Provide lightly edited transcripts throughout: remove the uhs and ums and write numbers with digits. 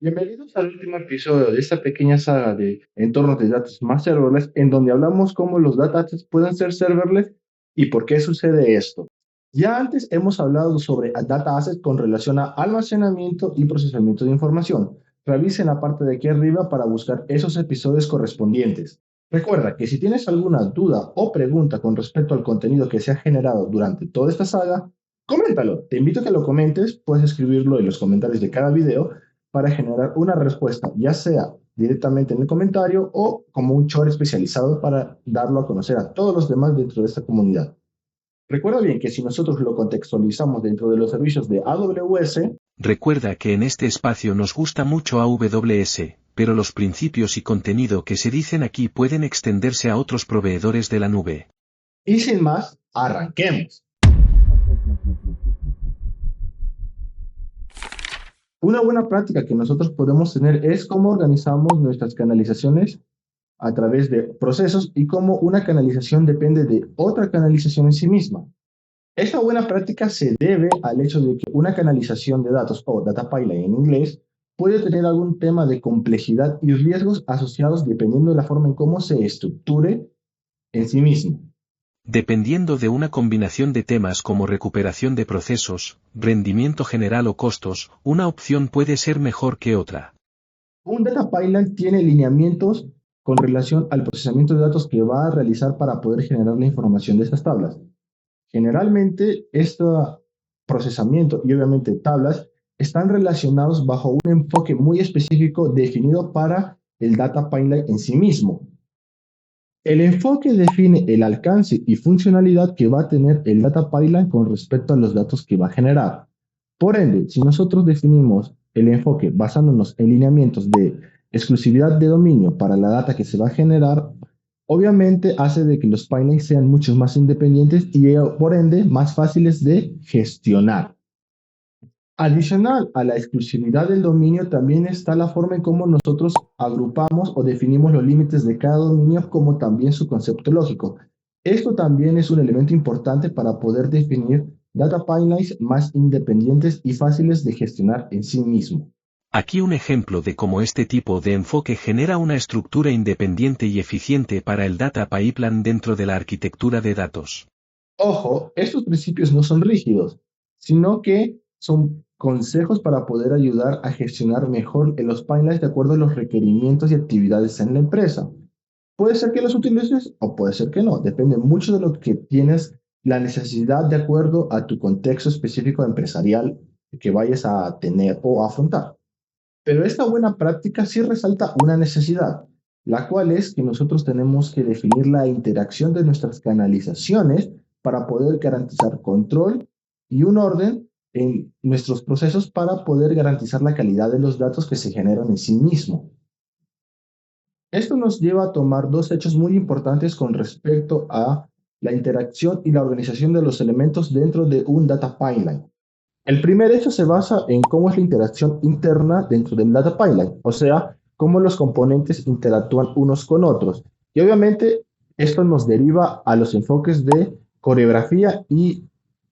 Bienvenidos al último episodio de esta pequeña saga de entornos de datos más serverless, en donde hablamos cómo los data assets pueden ser serverless y por qué sucede esto. Ya antes hemos hablado sobre data assets con relación a almacenamiento y procesamiento de información. Revisen la parte de aquí arriba para buscar esos episodios correspondientes. Recuerda que si tienes alguna duda o pregunta con respecto al contenido que se ha generado durante toda esta saga, coméntalo. Te invito a que lo comentes, puedes escribirlo en los comentarios de cada video para generar una respuesta, ya sea directamente en el comentario o como un short especializado para darlo a conocer a todos los demás dentro de esta comunidad. Recuerda bien que si nosotros lo contextualizamos dentro de los servicios de AWS, Recuerda que en este espacio nos gusta mucho AWS, pero los principios y contenido que se dicen aquí pueden extenderse a otros proveedores de la nube. y sin más, arranquemos. Una buena práctica que nosotros podemos tener es cómo organizamos nuestras canalizaciones a través de procesos y cómo una canalización depende de otra canalización en sí misma. Esta buena práctica se debe al hecho de que una canalización de datos o data pipeline en inglés puede tener algún tema de complejidad y riesgos asociados dependiendo de la forma en cómo se estructure en sí mismo. Dependiendo de una combinación de temas como recuperación de procesos, rendimiento general o costos, una opción puede ser mejor que otra. Un data pipeline tiene lineamientos con relación al procesamiento de datos que va a realizar para poder generar la información de estas tablas. Generalmente, este procesamiento y obviamente tablas están relacionados bajo un enfoque muy específico definido para el data pipeline en sí mismo. El enfoque define el alcance y funcionalidad que va a tener el data pipeline con respecto a los datos que va a generar. Por ende, si nosotros definimos el enfoque basándonos en lineamientos de exclusividad de dominio para la data que se va a generar, obviamente hace de que los pipelines sean mucho más independientes y por ende más fáciles de gestionar. Adicional a la exclusividad del dominio, también está la forma en cómo nosotros agrupamos o definimos los límites de cada dominio, como también su concepto lógico. Esto también es un elemento importante para poder definir data pipelines más independientes y fáciles de gestionar en sí mismo. Aquí un ejemplo de cómo este tipo de enfoque genera una estructura independiente y eficiente para el data pipeline dentro de la arquitectura de datos. Ojo, estos principios no son rígidos, sino que son consejos para poder ayudar a gestionar mejor en los pipelines de acuerdo a los requerimientos y actividades en la empresa. Puede ser que los utilices o puede ser que no, depende mucho de lo que tienes la necesidad de acuerdo a tu contexto específico empresarial que vayas a tener o a afrontar. Pero esta buena práctica sí resalta una necesidad, la cual es que nosotros tenemos que definir la interacción de nuestras canalizaciones para poder garantizar control y un orden en nuestros procesos para poder garantizar la calidad de los datos que se generan en sí mismo. Esto nos lleva a tomar dos hechos muy importantes con respecto a la interacción y la organización de los elementos dentro de un data pipeline. El primer hecho se basa en cómo es la interacción interna dentro del data pipeline, o sea, cómo los componentes interactúan unos con otros. Y obviamente esto nos deriva a los enfoques de coreografía y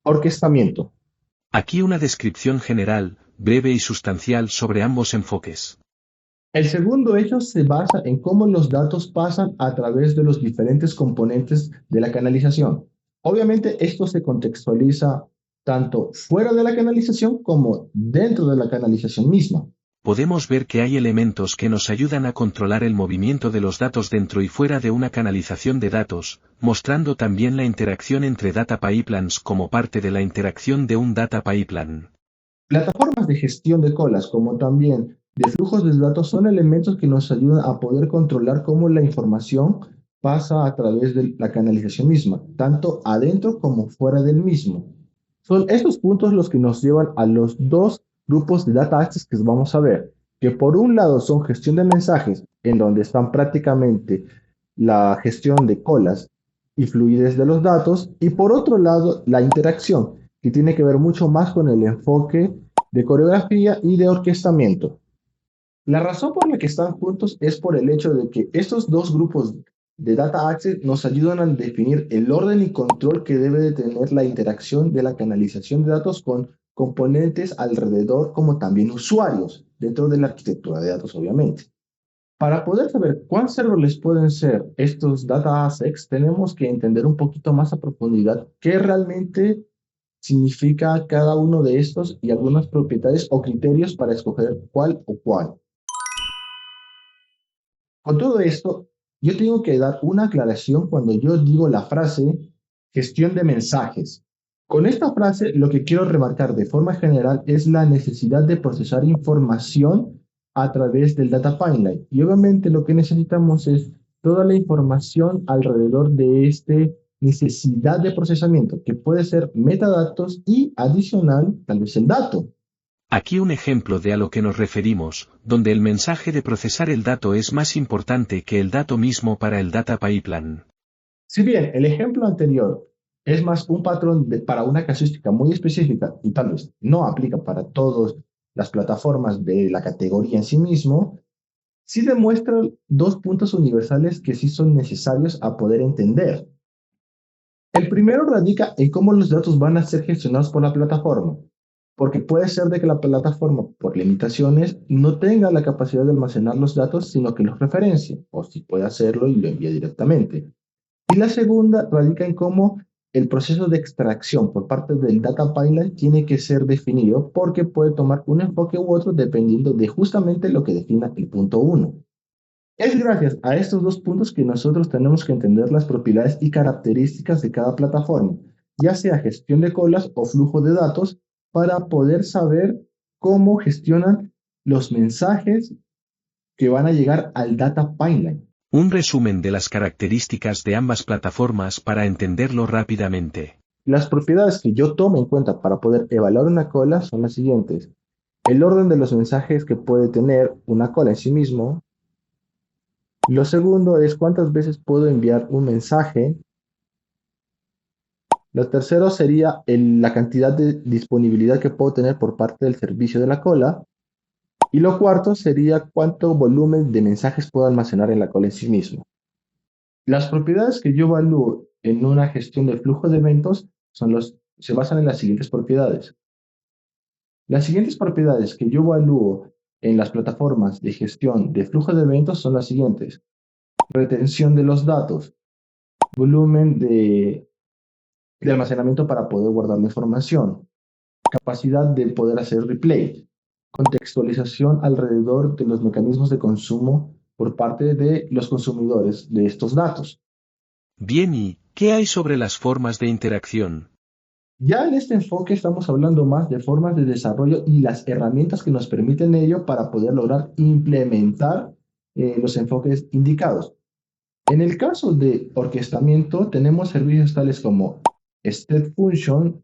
orquestamiento. Aquí una descripción general, breve y sustancial sobre ambos enfoques. El segundo hecho se basa en cómo los datos pasan a través de los diferentes componentes de la canalización. Obviamente esto se contextualiza tanto fuera de la canalización como dentro de la canalización misma. Podemos ver que hay elementos que nos ayudan a controlar el movimiento de los datos dentro y fuera de una canalización de datos, mostrando también la interacción entre data pipelines como parte de la interacción de un data pipeline. Plataformas de gestión de colas, como también de flujos de datos, son elementos que nos ayudan a poder controlar cómo la información pasa a través de la canalización misma, tanto adentro como fuera del mismo. Son estos puntos los que nos llevan a los dos grupos de data access que vamos a ver, que por un lado son gestión de mensajes, en donde están prácticamente la gestión de colas y fluidez de los datos, y por otro lado la interacción, que tiene que ver mucho más con el enfoque de coreografía y de orquestamiento. La razón por la que están juntos es por el hecho de que estos dos grupos de Data Access nos ayudan a definir el orden y control que debe de tener la interacción de la canalización de datos con componentes alrededor, como también usuarios. dentro de la arquitectura de datos, obviamente. Para poder saber cuán serverless pueden ser estos data assets, tenemos que entender un poquito más a profundidad qué realmente significa cada uno de estos y algunas propiedades o criterios para escoger cuál o cuál. Con todo esto, yo tengo que dar una aclaración cuando yo digo la frase gestión de mensajes. Con esta frase, lo que quiero remarcar de forma general es la necesidad de procesar información a través del data pipeline. Y obviamente lo que necesitamos es toda la información alrededor de esta necesidad de procesamiento, que puede ser metadatos y adicional, tal vez el dato. Aquí un ejemplo de a lo que nos referimos, donde el mensaje de procesar el dato es más importante que el dato mismo para el data pipeline. Si bien el ejemplo anterior es más un patrón para una casuística muy específica y tal vez no aplica para todas las plataformas de la categoría en sí mismo, sí demuestra dos puntos universales que sí son necesarios a poder entender. El primero radica en cómo los datos van a ser gestionados por la plataforma, porque puede ser de que la plataforma, por limitaciones, no tenga la capacidad de almacenar los datos, sino que los referencie, o si puede hacerlo y lo envía directamente. Y la segunda radica en cómo el proceso de extracción por parte del data pipeline tiene que ser definido porque puede tomar un enfoque u otro dependiendo de justamente lo que defina el punto 1. Es gracias a estos dos puntos que nosotros tenemos que entender las propiedades y características de cada plataforma, ya sea gestión de colas o flujo de datos, para poder saber cómo gestionan los mensajes que van a llegar al data pipeline. Un resumen de las características de ambas plataformas para entenderlo rápidamente. Las propiedades que yo tomo en cuenta para poder evaluar una cola son las siguientes. El orden de los mensajes que puede tener una cola en sí mismo. Lo segundo es cuántas veces puedo enviar un mensaje. Lo tercero sería la cantidad de disponibilidad que puedo tener por parte del servicio de la cola. Y lo cuarto sería cuánto volumen de mensajes puedo almacenar en la cola en sí mismo. Las propiedades que yo evalúo en una gestión de flujo de eventos se basan en las siguientes propiedades. Las siguientes propiedades que yo evalúo en las plataformas de gestión de flujo de eventos son las siguientes. Retención de los datos, volumen de almacenamiento para poder guardar la información, capacidad de poder hacer replay, contextualización alrededor de los mecanismos de consumo por parte de los consumidores de estos datos. Bien, ¿y qué hay sobre las formas de interacción? Ya en este enfoque estamos hablando más de formas de desarrollo y las herramientas que nos permiten ello para poder lograr implementar los enfoques indicados. En el caso de orquestamiento, tenemos servicios tales como Step Function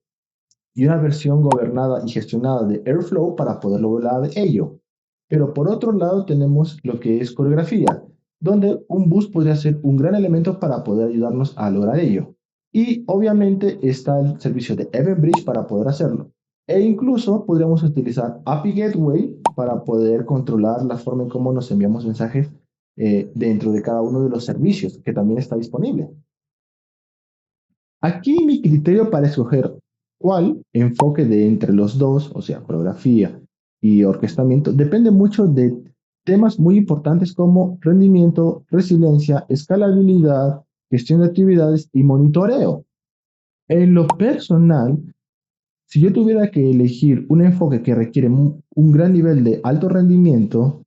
y una versión gobernada y gestionada de Airflow para poder lograr ello. Pero por otro lado tenemos lo que es coreografía, donde un bus podría ser un gran elemento para poder ayudarnos a lograr ello. Y obviamente está el servicio de EventBridge para poder hacerlo. E incluso podríamos utilizar API Gateway para poder controlar la forma en cómo nos enviamos mensajes dentro de cada uno de los servicios que también está disponible. Aquí mi criterio para escoger cuál enfoque de entre los dos, o sea, coreografía y orquestamiento, depende mucho de temas muy importantes como rendimiento, resiliencia, escalabilidad, gestión de actividades y monitoreo. En lo personal, si yo tuviera que elegir un enfoque que requiere un gran nivel de alto rendimiento,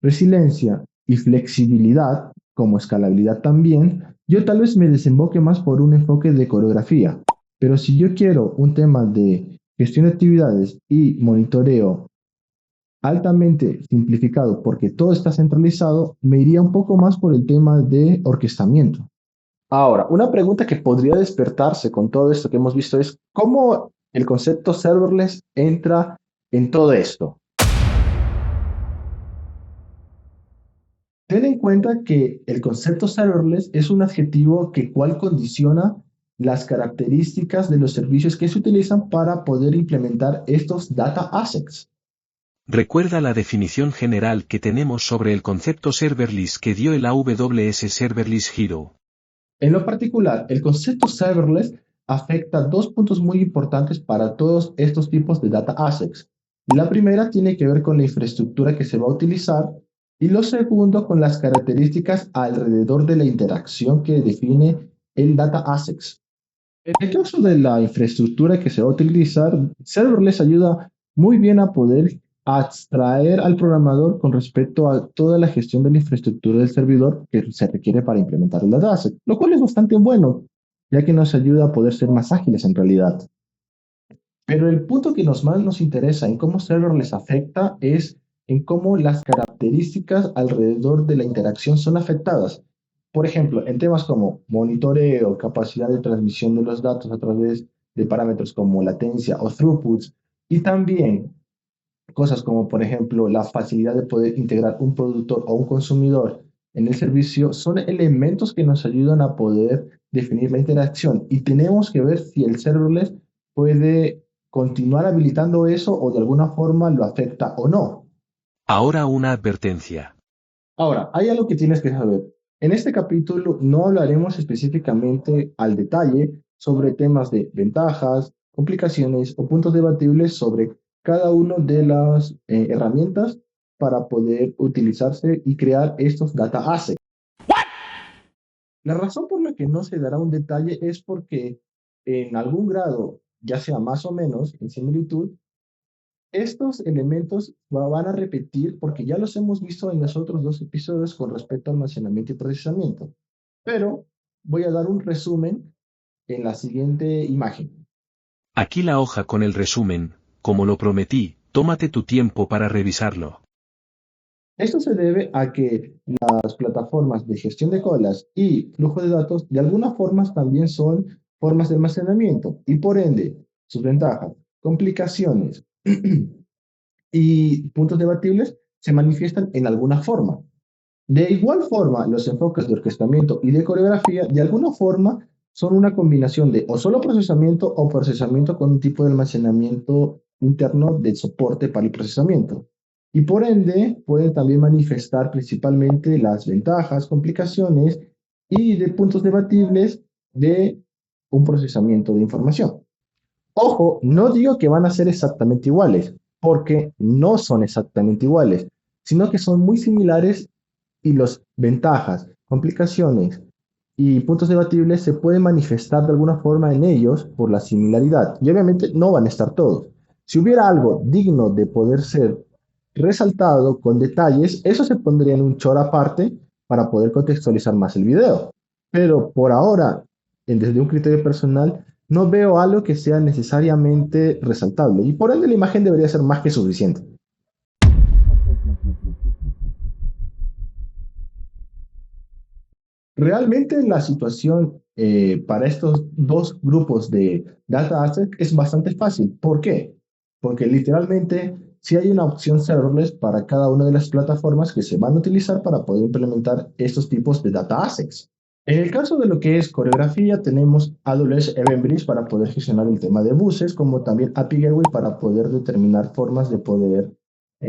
resiliencia y flexibilidad, como escalabilidad también, yo tal vez me desemboque más por un enfoque de coreografía. Pero si yo quiero un tema de gestión de actividades y monitoreo altamente simplificado porque todo está centralizado, me iría un poco más por el tema de orquestamiento. Ahora, una pregunta que podría despertarse con todo esto que hemos visto es cómo el concepto serverless entra en todo esto. Ten en cuenta que el concepto serverless es un adjetivo que cual condiciona las características de los servicios que se utilizan para poder implementar estos data assets. Recuerda la definición general que tenemos sobre el concepto serverless que dio el AWS Serverless Hero. En lo particular, el concepto serverless afecta dos puntos muy importantes para todos estos tipos de data assets. La primera tiene que ver con la infraestructura que se va a utilizar y lo segundo con las características alrededor de la interacción que define el data assets. En el caso de la infraestructura que se va a utilizar, serverless ayuda muy bien a poder abstraer al programador con respecto a toda la gestión de la infraestructura del servidor que se requiere para implementar el dataset, lo cual es bastante bueno, ya que nos ayuda a poder ser más ágiles en realidad. Pero el punto que más nos interesa en cómo serverless afecta es en cómo las características alrededor de la interacción son afectadas. Por ejemplo, en temas como monitoreo, capacidad de transmisión de los datos a través de parámetros como latencia o throughputs, y también cosas como, por ejemplo, la facilidad de poder integrar un productor o un consumidor en el servicio, son elementos que nos ayudan a poder definir la interacción. Y tenemos que ver si el serverless puede continuar habilitando eso o de alguna forma lo afecta o no. Ahora una advertencia. Ahora, hay algo que tienes que saber. En este capítulo no hablaremos específicamente al detalle sobre temas de ventajas, complicaciones o puntos debatibles sobre cada una de las herramientas para poder utilizarse y crear estos data assets. La razón por la que no se dará un detalle es porque en algún grado, ya sea más o menos en similitud, estos elementos van a repetir porque ya los hemos visto en los otros dos episodios con respecto a almacenamiento y procesamiento. Pero voy a dar un resumen en la siguiente imagen. Aquí la hoja con el resumen, como lo prometí, tómate tu tiempo para revisarlo. Esto se debe a que las plataformas de gestión de colas y flujo de datos de alguna forma también son formas de almacenamiento y por ende sus ventajas, complicaciones y puntos debatibles se manifiestan en alguna forma. De igual forma, los enfoques de orquestamiento y de coreografía de alguna forma son una combinación de o solo procesamiento o procesamiento con un tipo de almacenamiento interno de soporte para el procesamiento. Y por ende, pueden también manifestar principalmente las ventajas, complicaciones y de puntos debatibles de un procesamiento de información. Ojo, no digo que van a ser exactamente iguales, porque no son exactamente iguales, sino que son muy similares y las ventajas, complicaciones y puntos debatibles se pueden manifestar de alguna forma en ellos por la similaridad. Y obviamente no van a estar todos. Si hubiera algo digno de poder ser resaltado con detalles, eso se pondría en un chor aparte para poder contextualizar más el video. Pero por ahora, desde un criterio personal, no veo algo que sea necesariamente resaltable y por ende la imagen debería ser más que suficiente. Realmente la situación para estos dos grupos de data assets es bastante fácil. ¿Por qué? Porque literalmente si hay una opción serverless para cada una de las plataformas que se van a utilizar para poder implementar estos tipos de data assets. En el caso de lo que es coreografía, tenemos AWS Event Bridge para poder gestionar el tema de buses, como también API Gateway para poder determinar formas de poder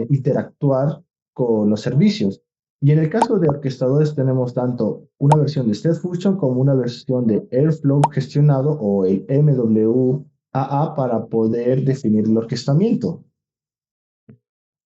interactuar con los servicios. Y en el caso de orquestadores tenemos tanto una versión de Step Function como una versión de Airflow gestionado o el MWAA para poder definir el orquestamiento.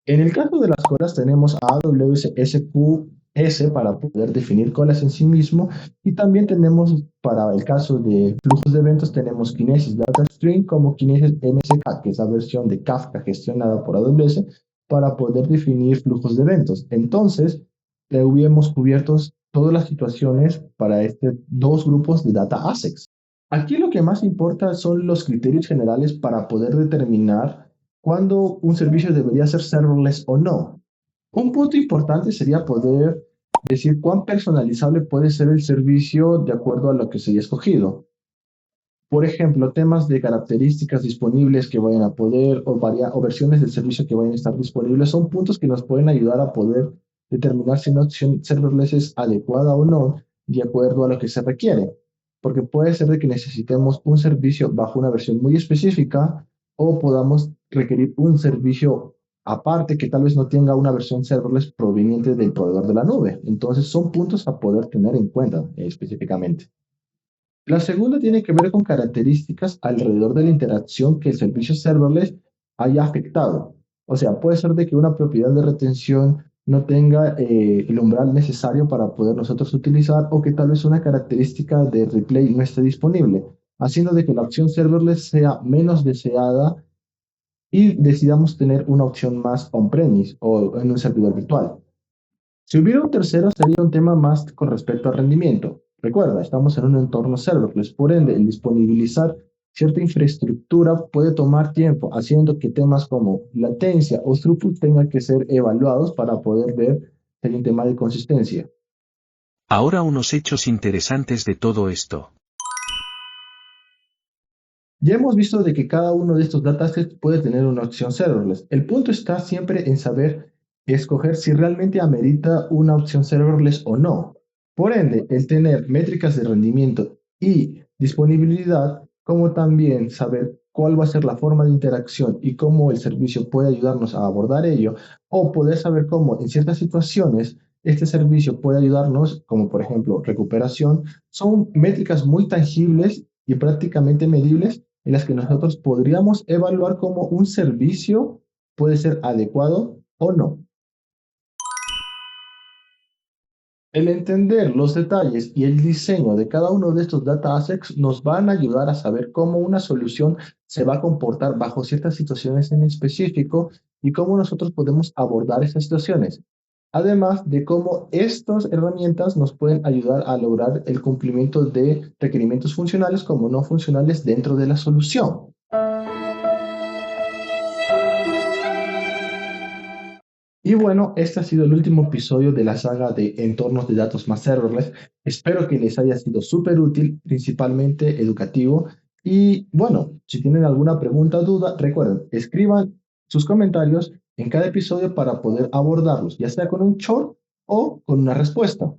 En el caso de las colas tenemos a AWS SQS para poder definir colas en sí mismo y también tenemos para el caso de flujos de eventos tenemos Kinesis Data Stream como Kinesis MSK, que es la versión de Kafka gestionada por AWS para poder definir flujos de eventos. Entonces, hubiéramos cubierto todas las situaciones para estos dos grupos de data assets. Aquí lo que más importa son los criterios generales para poder determinar cuándo un servicio debería ser serverless o no. Un punto importante sería poder decir cuán personalizable puede ser el servicio de acuerdo a lo que se haya escogido. Por ejemplo, temas de características disponibles que vayan a poder o versiones del servicio que vayan a estar disponibles son puntos que nos pueden ayudar a poder determinar si una opción serverless es adecuada o no de acuerdo a lo que se requiere. Porque puede ser de que necesitemos un servicio bajo una versión muy específica o podamos requerir un servicio aparte que tal vez no tenga una versión serverless proveniente del proveedor de la nube. Entonces son puntos a poder tener en cuenta específicamente. La segunda tiene que ver con características alrededor de la interacción que el servicio serverless haya afectado. O sea, puede ser de que una propiedad de retención no tenga el umbral necesario para poder nosotros utilizar o que tal vez una característica de replay no esté disponible, haciendo de que la opción serverless sea menos deseada y decidamos tener una opción más on-premise o en un servidor virtual. Si hubiera un tercero, sería un tema más con respecto al rendimiento. Recuerda, estamos en un entorno serverless, por ende, el disponibilizar cierta infraestructura puede tomar tiempo, haciendo que temas como latencia o throughput tengan que ser evaluados para poder ver si hay un tema de consistencia. Ahora unos hechos interesantes de todo esto. Ya hemos visto de que cada uno de estos datasets puede tener una opción serverless. El punto está siempre en saber escoger si realmente amerita una opción serverless o no. Por ende, el tener métricas de rendimiento y disponibilidad, como también saber cuál va a ser la forma de interacción y cómo el servicio puede ayudarnos a abordar ello, o poder saber cómo en ciertas situaciones este servicio puede ayudarnos, como por ejemplo recuperación, son métricas muy tangibles y prácticamente medibles en las que nosotros podríamos evaluar cómo un servicio puede ser adecuado o no. El entender los detalles y el diseño de cada uno de estos data assets nos van a ayudar a saber cómo una solución se va a comportar bajo ciertas situaciones en específico y cómo nosotros podemos abordar esas situaciones. Además de cómo estas herramientas nos pueden ayudar a lograr el cumplimiento de requerimientos funcionales como no funcionales dentro de la solución. Y bueno, este ha sido el último episodio de la saga de entornos de datos más serverless. Espero que les haya sido súper útil, principalmente educativo. Y bueno, si tienen alguna pregunta o duda, recuerden, escriban sus comentarios en cada episodio para poder abordarlos, ya sea con un short o con una respuesta.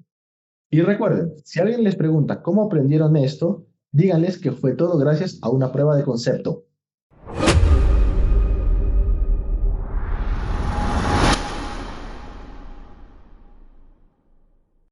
Y recuerden, si alguien les pregunta cómo aprendieron esto, díganles que fue todo gracias a una prueba de concepto.